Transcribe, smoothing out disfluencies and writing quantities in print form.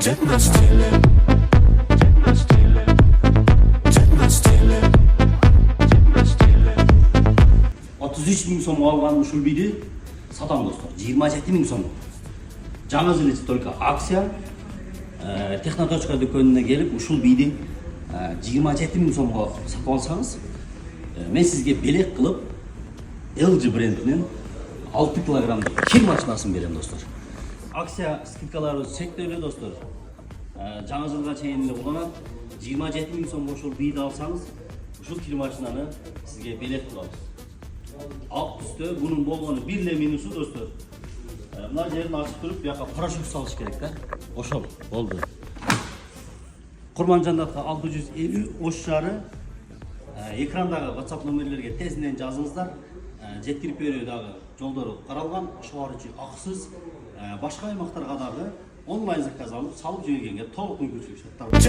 $33 bin so'm olgan ушул биди сатам достор. 27 bin so'm. Жаңы жыл только акция. Техноточка дүкөнүнө келип ушул биди 27 bin so'mго сатып алсаңыз, мен сизге белек кылып LG брендинин 6 килограммдык кир машинасын берем достор. Акция скидкалары чектелүү достор. Жаңы жылга чейин эле уланат. 27 bin so'мго ушул биди алсаңыз, ушул кир машинаны сизге белек кылабыз. Alt üstü bunun болгону бир эле минусу достор. Мына жерин ачып туруп, буяка порошок салыш керек да. Ошол болду. Курманжандатка 650 ош шары. Экрандагы WhatsApp номерлерге тезинен жазыңыздар. Жеткирип берүү дагы жолдору каралган, ошолор үчүн акысыз. Башка аймактарга дагы онлайн заказ алып салып жибергенге толук мүмкүнчүлүк шарттар бар.